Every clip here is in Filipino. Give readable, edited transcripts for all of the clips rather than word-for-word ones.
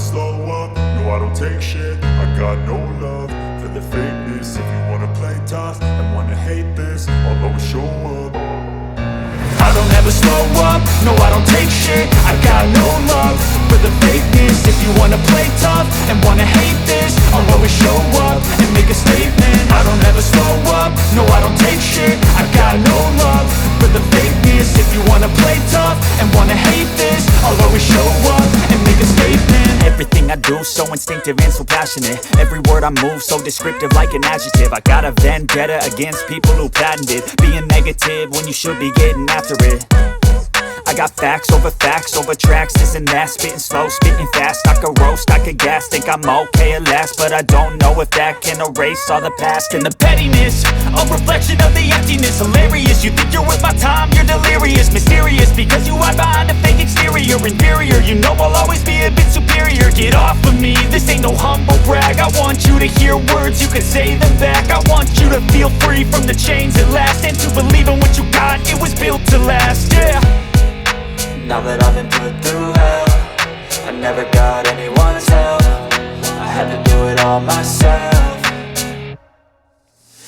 slow up, no I don't take shit. I got no love for the fakeness. If you wanna play tough and wanna hate this, I'll always show up. I don't ever slow up, no I don't take shit. I got no love for the fakeness. If you wanna play tough and wanna hate this, I'll always show up and make a statement. I don't ever slow up, no I don't take shit. I got no love for the fakeness. If you wanna play tough and wanna hate this, I'll always show up and make a statement. Everything I do so instinctive and so passionate. Every word I move so descriptive like an adjective. I got a vendetta against people who patented being negative when you should be getting after it. I got facts over tracks, this and that. Spitting slow, spitting fast. I could roast, I could gas. Think I'm okay at last, but I don't know if that can erase all the past. And the pettiness, a reflection of the emptiness. Hilarious, you think you're worth my time, you're delirious. Mysterious, because you hide behind a fake exterior. Inferior, you know I'll always be a bit superior. Get off of me, this ain't no humble brag. I want you to hear words, you can say them back. I want you to feel free from the chains at last, and to believe in what you got, it was built to last, yeah. Now that I've been put through hell, I never got anyone's help. I had to do it all myself.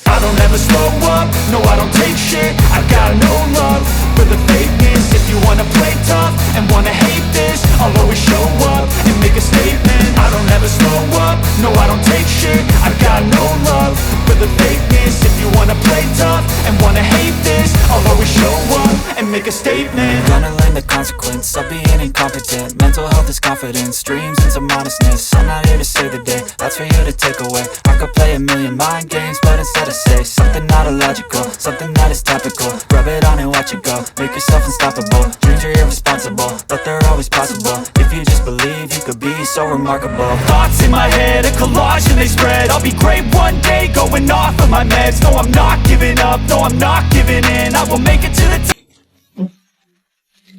I don't ever slow up, no I don't take shit. I got no love for the fakeness. If you wanna play tough and wanna hate this, I'll always show up and make a statement. I don't ever slow up, no I don't take shit. I got no love for the fakeness. If you wanna play tough and wanna hate this, I'll always show up and make a statement. Gonna learn the consequence of being incompetent. Mental health is confidence, dreams and some honestness. I'm not here to save the day, that's for you to take away. I could play a million mind games, but instead I say something not illogical, something that is topical. Rub it on and watch it go, make yourself unstoppable. Dreams are irresponsible, but they're always possible. If you just believe, you could be so remarkable. Thoughts in my head, a collage and they spread. I'll be great one day, going off of my meds. No I'm not giving up, no I'm not giving in. I will make it to the top.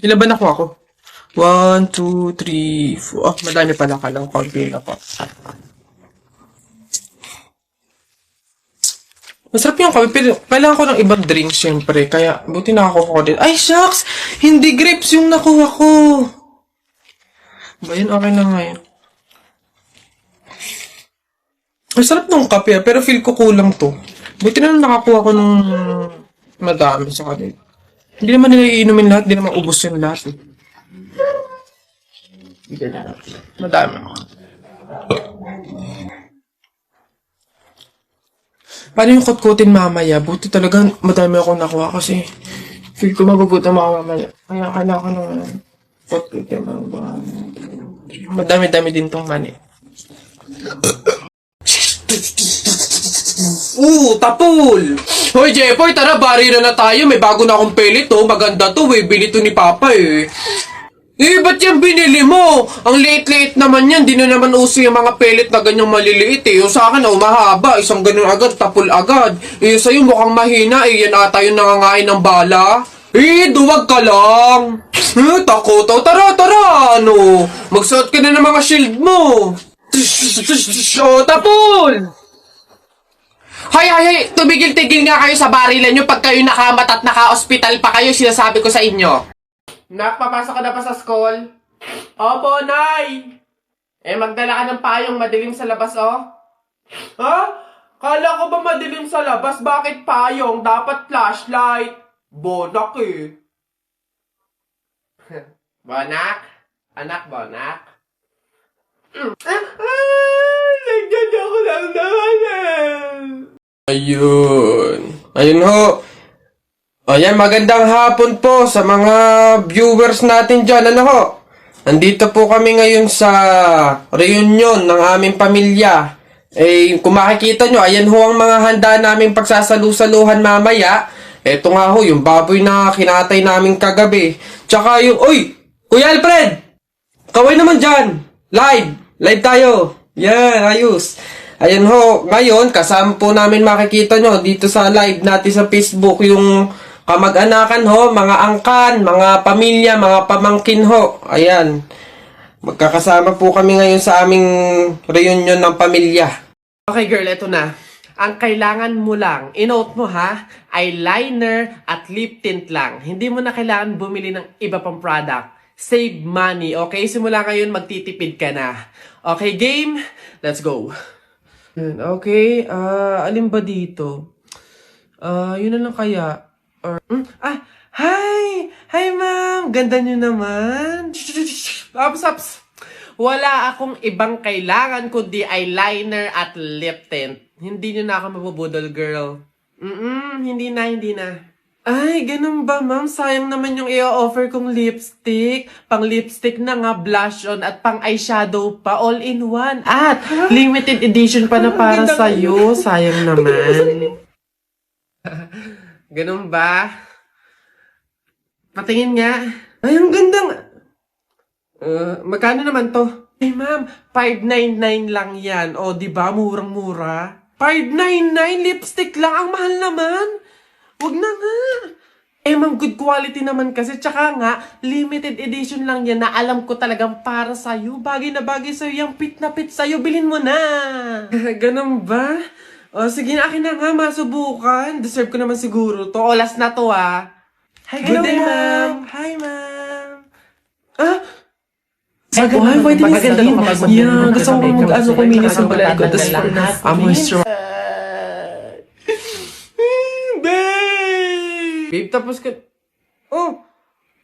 Ilan ba nakuha ko? 1, 2, 3, 4. Oh, madami pala ka lang. Konti na po. Masarap yung kape, pero kailangan ko ng ibang drink, syempre. Kaya, buti nakakuha ko din. Ay, shucks! Hindi grapes yung nakuha ko! Ba yun? Okay na nga yun. Masarap nung kape, pero feel ko kulang to. Buti na nakakuha ko ng madami sa kanila. Hindi naman nila iinumin lahat, hindi naman ubos yung lahat. Madami. Paano yung kutkutin mamaya? Buti talaga madami akong nakuha kasi feel ko magugutom ako mamaya. Kaya kailangan ko ng kutkutin mamaya. Madami-dami din tong mani. Tapol! Hoy, Jepoy, tara, bari na tayo. May bago na akong pellet, oh. Maganda to, eh. Bili to ni Papa, eh. Ba't yan binili mo? Ang liit-liit naman yan. Di na naman uso yung mga pellet na ganyang maliliit, eh. Yung sa akin, oh, mahaba. Isang ganun agad, tapol agad. Sa'yo mukhang mahina, eh. Yan ata yung nangangain ng bala. Duwag ka lang. Takot, oh. Tara, ano? Magsuot ka na ng mga shield mo. Tapol! Hay, tumigil-tigil nga kayo sa barilan nyo pag kayo nakamat at naka-hospital pa kayo, sinasabi ko sa inyo. Nak, papasok ka na pa sa school? Opo, Nay! Magdala ka ng payong madilim sa labas, oh. Ha? Kala ko ba madilim sa labas? Bakit payong? Dapat flashlight. Bonak, eh. Bonak? Anak, Bonak? Nagdyan ako lang naman, Ayun ho. Ayan, magandang hapon po sa mga viewers natin dyan. Ano ho? Nandito po kami ngayon sa reunion ng aming pamilya. Kung makikita nyo, ayan ho ang mga handa naming pagsasalu-saluhan mamaya. Eto nga ho, yung baboy na kinatay namin kagabi. Tsaka yung, Kuya Alfred! Kaway naman dyan! Live tayo! Yan, ayos. Ayan ho, ngayon, kasama po namin makikita nyo dito sa live natin sa Facebook yung kamag-anakan ho, mga angkan, mga pamilya, mga pamangkin ho. Ayan. Magkakasama po kami ngayon sa aming reunion ng pamilya. Okay girl, eto na. Ang kailangan mo lang, inote mo ha, eyeliner at lip tint lang. Hindi mo na kailangan bumili ng iba pang product. save money. Okay, simula ngayon magtitipid ka na. Okay, game? Let's go. Okay, alin ba dito? Yun na lang kaya. Hi! Hi, ma'am! Ganda nyo naman. Ups. Wala akong ibang kailangan kundi eyeliner at lip tint. Hindi nyo na ako mabubudol, girl. Hindi na. Ay, ganun ba, ma'am? Sayang naman yung i-offer kong lipstick. Pang lipstick na nga, blush on, at pang eyeshadow pa, all in one. At limited edition pa na para sa'yo. Sayang naman. Ganun ba? Patingin nga. Ay, ang ganda nga. Magkano naman to? Eh, ma'am, 599 lang yan. O, di ba? Murang-mura. 599 lipstick lang. Ang mahal naman. Wag na nga. Eh, ma'am, good quality naman kasi. Tsaka nga, limited edition lang yan na alam ko talagang para sa'yo. Bagay na bagay sa'yo. Yung pit na pit sa'yo. Bilhin mo na. Ganun ba? O, sige na, akin na nga. Masubukan. Deserve ko naman siguro to. O, last na to, ah. Hi, good day, ma'am. Hi, ma'am. Ay, pwede niya sabihin. Yeah, gusto ko kuminis ang balay ko. Tapos, moisturize. Babe, tapos ka... Oh!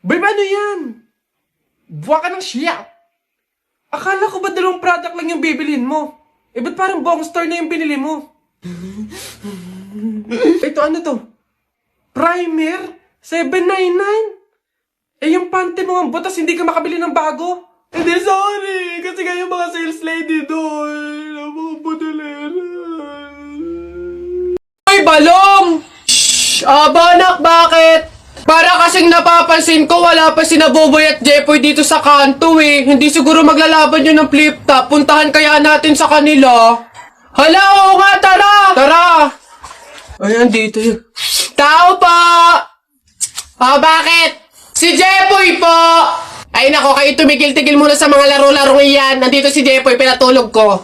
Babe, ano yan? Buwa ka ng siya. Akala ko ba dalawang product lang yung bibilin mo? Eh, ba't parang buong store na yung binili mo? Ito, ano to? Primer? 799? Eh, yung panty mo ang butas, hindi ka makabili ng bago? Hindi, sorry. Kasi nga yung mga sales lady doon. Ang mga budalera. Ay, balong! Shhh! Banak, bakit? Para kasing napapansin ko, wala pa si Naboboy at Jepoy dito sa kanto eh. Hindi siguro maglalaban yun ng flip top. Puntahan kaya natin sa kanila. Hala, oo nga, tara! Tara! Ay, andito yun. Tao po! Bakit? Si Jepoy po! Ay nako, kayo tumigil-tigil muna sa mga laro-laro iyan. Nandito si Jepoy, pinatulog ko.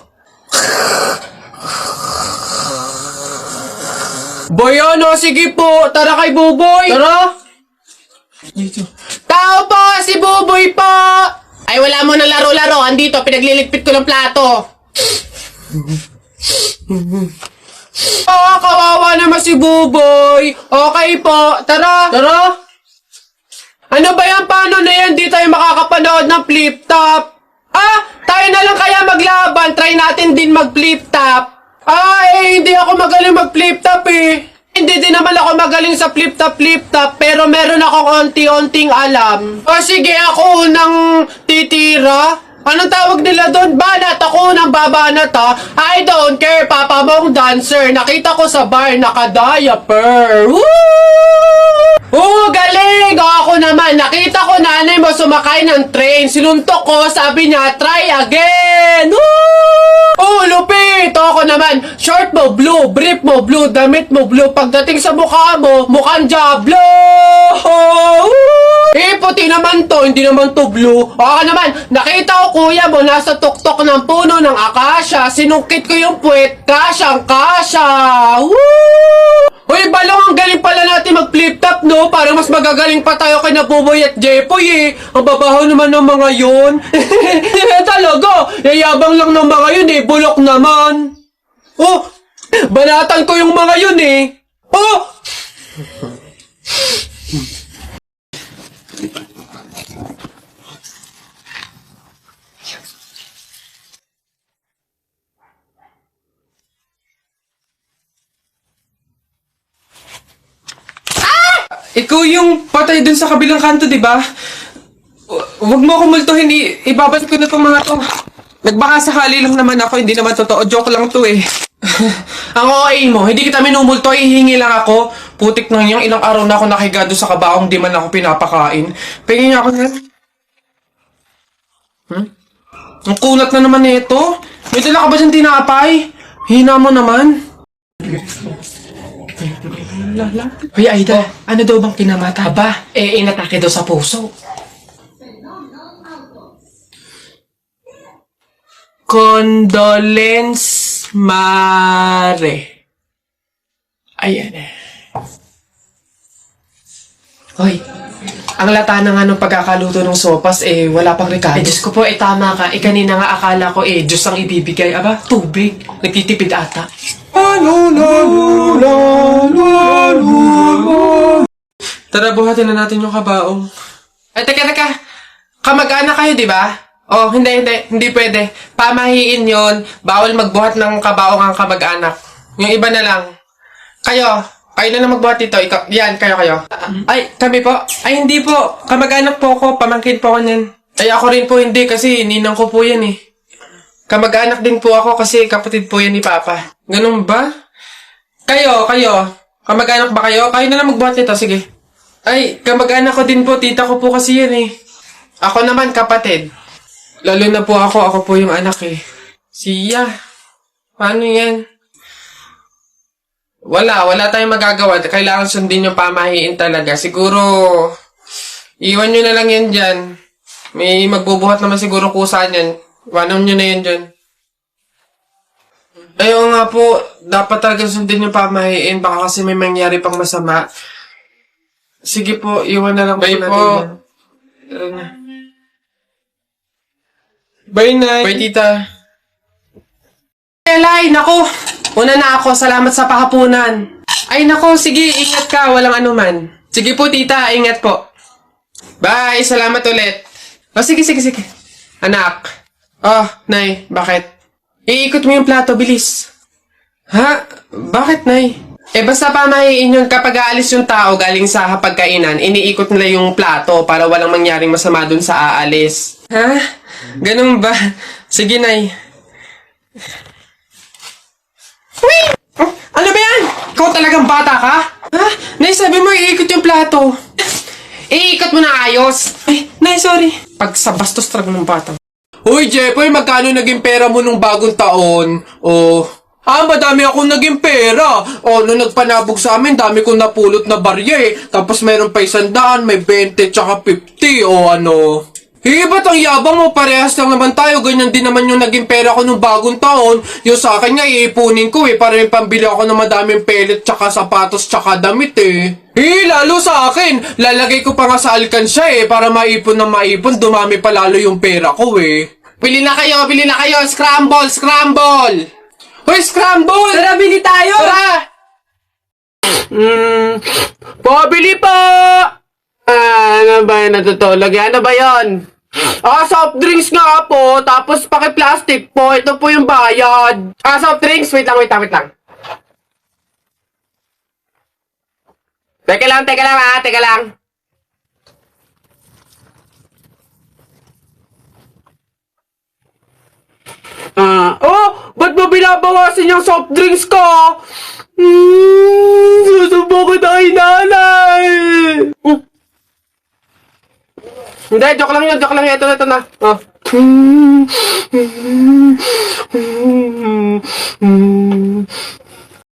Boy, ano? Sige po. Tara kay Buboy. Tara. Dito. Tao po! Si Buboy po! Ay, wala mo na laro-laro. Andito, pinagliligpit ko ng plato. Kawawa naman si Buboy. Okay po. Tara. Tara. Ano ba yan? Paano na yan? Di tayo makakapanood ng flip top. Tayo na lang kaya maglaban. Try natin din mag-flip top. Hindi ako magaling mag-flip top eh. Hindi din naman ako magaling sa flip top, pero meron ako konti-onting alam. Sige, ako unang titira. Anong tawag nila doon? Banat! Ako unang babanat ha. I don't care, papa mong dancer. Nakita ko sa bar, naka-diaper. Woo! Galing! Ako naman, nakita ko nanay mo sumakay ng train. Sinuntok ko, sabi niya, try again! Woo! Lupit! Ako naman, short mo blue, brief mo blue, damit mo blue. Pagdating sa mukha mo, mukhang Diablo! Puti naman to, hindi naman to blue. Ako naman, nakita ko kuya mo nasa tuktok ng puno ng akasya. Sinungkit ko yung puwet, kasyang-kasya! Woo! Uy, balong, ang galing pala natin mag-flip top, no? Parang mas magagaling pa tayo kay Nabuboy at Jepoy, eh. Ang babaho naman ng mga yun. Talaga, yayabang lang ng mga yun, eh. Bulok naman. Oh, banatan ko yung mga yun, eh. Oh! Ikaw yung patay dun sa kabilang kanto, di ba? Huwag mo akong multuhin, ibabalik ko na itong mga to. Nagbaka sakali lang naman ako, hindi naman totoo. Joke lang to eh. Ang OA mo, hindi kita minumulto, hihingi lang ako. Putik nang yung ilang araw na ako nakahiga doon sa kabaong, di man ako pinapakain. Pingin niya ako na. Ang kunat na naman nito. May dala ka ba siyang tinapay? Hina mo naman. Hoy, Aida, ano daw bang kinamata? Aba, inatake daw sa puso. Condolence, Mare. Ayan eh. Hoy, Ang lata na nga nung pagkakaluto ng sopas, wala pang Ricardo. Diyos ko po, tama ka. Kanina nga akala ko, Diyos ang ibibigay. Aba, tubig. Nagtitipid ata. Tara, buhatin na natin yung kabaong. Ay, teka. Kamag-anak kayo, di ba? Oh, hindi pwede. Pamahiin yon. Bawal magbuhat ng kabaong ang kamag-anak. Yung iba na lang. Kayo na lang magbuhat dito. Ikaw, yan, kayo. Ay, kami po. Ay, hindi po. Kamag-anak po ako. Pamangkin po ako niyan. Ay, ako rin po hindi kasi ninang ko po yan eh. Kamag-anak din po ako kasi kapatid po yan ni Papa. Ganun ba? Kayo. Kamag-anak ba kayo? Kayo na lang magbuhat nito, sige. Ay, kamag-anak ko din po. Tita ko po kasi yan eh. Ako naman, kapatid. Lalo na po ako po yung anak eh. Siya. Paano yan? Wala tayong magagawa. Kailangan sundin yung pamahiin talaga. Siguro, iwan nyo na lang yan dyan. May magbubuhat naman siguro kusa niyan. Iwanan nyo na yan dyan. Ayaw nga po, dapat talaga sundin yung pamahiin. Baka kasi may mangyari pang masama. Sige po, iwan na lang po natin yan. Tara na. Bye, Nay. Bye, Tita. Elay, nako. Una na ako. Salamat sa pakapunan. Ay, nako. Sige, ingat ka. Walang anuman. Sige po, Tita. Ingat po. Bye. Salamat ulit. Oh, sige. Anak. Oh, Nay. Bakit? Iikot mo yung plato. Bilis. Ha? Bakit, Nay? Basta pamahiin yun kapag aalis yung tao galing sa hapagkainan, iniikot nila yung plato para walang mangyaring masama dun sa aalis. Ha? Ganun ba? Sige, Nay. Uy! Oh, ano ba yan? Ikaw talagang bata ka? Ha? Nay, sabi mo iikot yung plato. Iikot mo na ayos. Ay, Nay, sorry. Pag sa bastos talaga ng bata. Uy, Jepoy, magkano naging pera mo nung bagong taon? Oh... madami akong naging pera. Nung nagpanabog sa amin, dami kong napulot na barya eh. Tapos meron pa 100, may 20, tsaka 50, ano. Ba't ang yabang mo? Parehas lang naman tayo. Ganyan din naman yung naging pera ko nung bagong taon. Yung sa akin nga, iipunin ko eh. Para yung pambili ako ng madaming pellet, tsaka sapatos, tsaka damit eh. Lalo sa akin. Lalagay ko pa nga sa alkansya eh. Para maipon na maipon, dumami pa lalo yung pera ko eh. Bili na kayo. Scramble! Hoy, scramble! Tara, bili tayo! Tara! Pabili po! Ano ba yun natutulog? Ano ba yun? Soft drinks nga po, tapos paki-plastic po. Ito po yung bayad. Soft drinks? Wait lang. Teka lang. Ba't mo binabawasan yung soft drinks ko? Susubo ko tayo, nanay! Hindi, joke lang yun. Ito na.